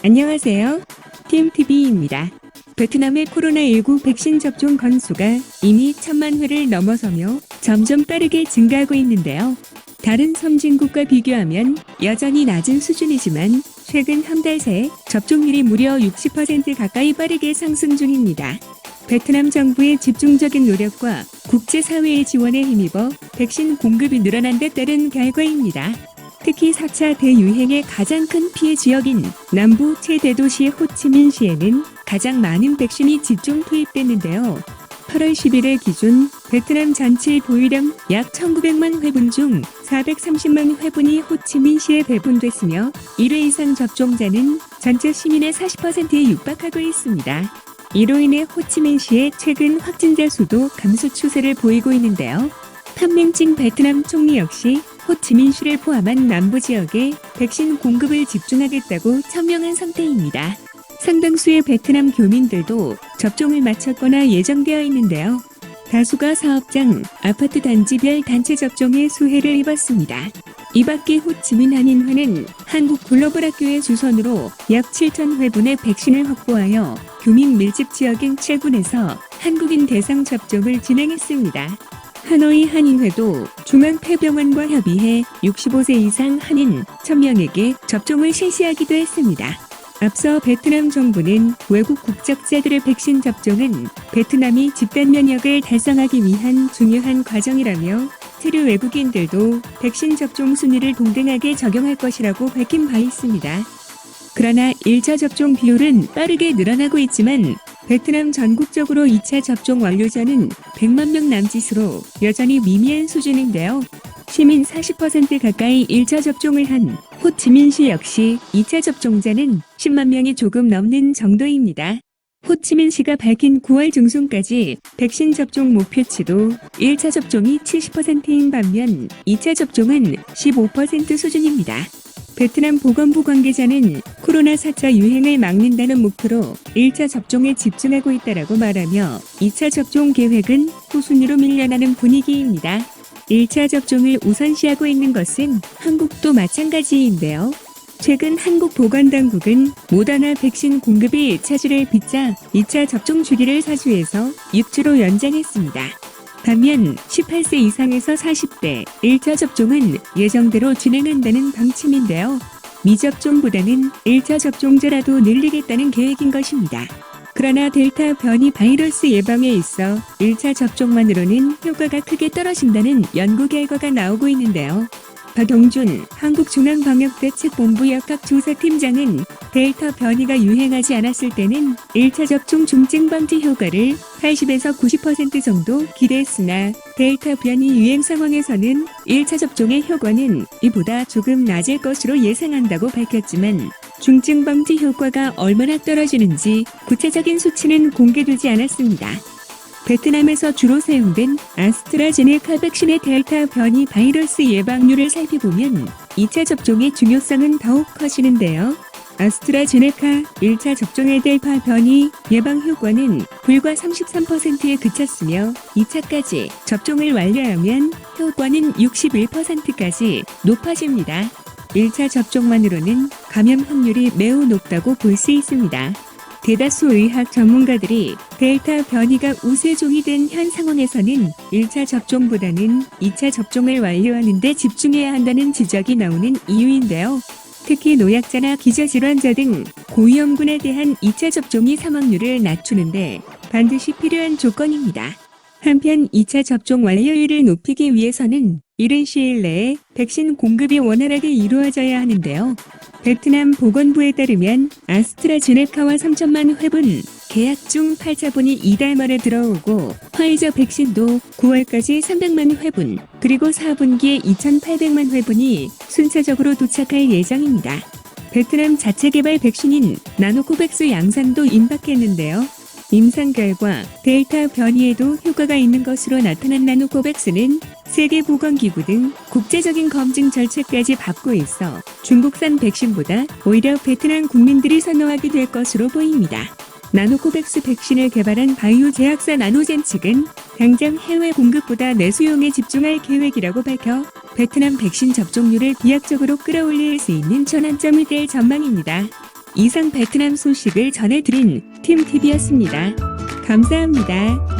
안녕하세요. TMTV입니다. 베트남의 코로나19 백신 접종 건수가 이미 1000만 회를 넘어서며 점점 빠르게 증가하고 있는데요. 다른 선진국과 비교하면 여전히 낮은 수준이지만 최근 한 달 새 접종률이 무려 60% 가까이 빠르게 상승 중입니다. 베트남 정부의 집중적인 노력과 국제사회의 지원에 힘입어 백신 공급이 늘어난 데 따른 결과입니다. 특히 4차 대유행의 가장 큰 피해 지역인 남부 최대도시 호치민시에는 가장 많은 백신이 집중 투입됐는데요. 8월 10일을 기준 베트남 전체 보유량 약 1900만 회분 중 430만 회분이 호치민시에 배분됐으며 1회 이상 접종자는 전체 시민의 40%에 육박하고 있습니다. 이로 인해 호치민시의 최근 확진자 수도 감소 추세를 보이고 있는데요. 판명진 베트남 총리 역시 호치민시를 포함한 남부 지역에 백신 공급을 집중하겠다고 천명한 상태입니다. 상당수의 베트남 교민들도 접종을 마쳤거나 예정되어 있는데요. 다수가 사업장, 아파트 단지별 단체 접종에 수혜를 입었습니다. 이 밖에 호치민 한인회는 한국 글로벌 학교의 주선으로 약 7,000회분의 백신을 확보하여 교민 밀집 지역인 첼군에서 한국인 대상 접종을 진행했습니다. 하노이 한인회도 중앙폐병원과 협의해 65세 이상 한인 1000명에게 접종을 실시하기도 했습니다. 앞서 베트남 정부는 외국 국적자들의 백신 접종은 베트남이 집단 면역을 달성하기 위한 중요한 과정이라며 체류 외국인들도 백신 접종 순위를 동등하게 적용할 것이라고 밝힌 바 있습니다. 그러나 1차 접종 비율은 빠르게 늘어나고 있지만 베트남 전국적으로 2차 접종 완료자는 100만 명 남짓으로 여전히 미미한 수준인데요. 시민 40% 가까이 1차 접종을 한 호치민시 역시 2차 접종자는 10만 명이 조금 넘는 정도입니다. 호치민시가 밝힌 9월 중순까지 백신 접종 목표치도 1차 접종이 70%인 반면 2차 접종은 15% 수준입니다. 베트남 보건부 관계자는 코로나 4차 유행을 막는다는 목표로 1차 접종에 집중하고 있다라고 말하며 2차 접종 계획은 후순위로 밀려나는 분위기입니다. 1차 접종을 우선시하고 있는 것은 한국도 마찬가지인데요. 최근 한국 보건당국은 모더나 백신 공급이 차질을 빚자 2차 접종 주기를 4주에서 6주로 연장했습니다. 반면 18세 이상에서 40대 1차 접종은 예정대로 진행한다는 방침인데요. 미접종보다는 1차 접종자라도 늘리겠다는 계획인 것입니다. 그러나 델타 변이 바이러스 예방에 있어 1차 접종만으로는 효과가 크게 떨어진다는 연구 결과가 나오고 있는데요. 박동준 한국중앙방역대책본부 역학조사팀장은 델타 변이가 유행하지 않았을 때는 1차 접종 중증 방지 효과를 80에서 90% 정도 기대했으나 델타 변이 유행 상황에서는 1차 접종의 효과는 이보다 조금 낮을 것으로 예상한다고 밝혔지만 중증 방지 효과가 얼마나 떨어지는지 구체적인 수치는 공개되지 않았습니다. 베트남에서 주로 사용된 아스트라제네카 백신의 델타 변이 바이러스 예방률을 살펴보면 2차 접종의 중요성은 더욱 커지는데요. 아스트라제네카 1차 접종의 델타 변이 예방 효과는 불과 33%에 그쳤으며 2차까지 접종을 완료하면 효과는 61%까지 높아집니다. 1차 접종만으로는 감염 확률이 매우 높다고 볼 수 있습니다. 대다수 의학 전문가들이 델타 변이가 우세종이 된 현 상황에서는 1차 접종보다는 2차 접종을 완료하는 데 집중해야 한다는 지적이 나오는 이유인데요. 특히 노약자나 기저질환자 등 고위험군에 대한 2차 접종이 사망률을 낮추는데 반드시 필요한 조건입니다. 한편 2차 접종 완료율을 높이기 위해서는 이른 시일 내에 백신 공급이 원활하게 이루어져야 하는데요. 베트남 보건부에 따르면 아스트라제네카와 3천만 회분, 계약 중 8차분이 이달 말에 들어오고 화이저 백신도 9월까지 300만 회분, 그리고 4분기에 2,800만 회분이 순차적으로 도착할 예정입니다. 베트남 자체 개발 백신인 나노코백스 양산도 임박했는데요. 임상 결과 델타 변이에도 효과가 있는 것으로 나타난 나노코백스는 세계보건기구 등 국제적인 검증 절차까지 밟고 있어 중국산 백신보다 오히려 베트남 국민들이 선호하게 될 것으로 보입니다. 나노코백스 백신을 개발한 바이오 제약사 나노젠 측은 당장 해외 공급보다 내수용에 집중할 계획이라고 밝혀 베트남 백신 접종률을 비약적으로 끌어올릴 수 있는 전환점이 될 전망입니다. 이상 베트남 소식을 전해드린 팀TV였습니다. 감사합니다.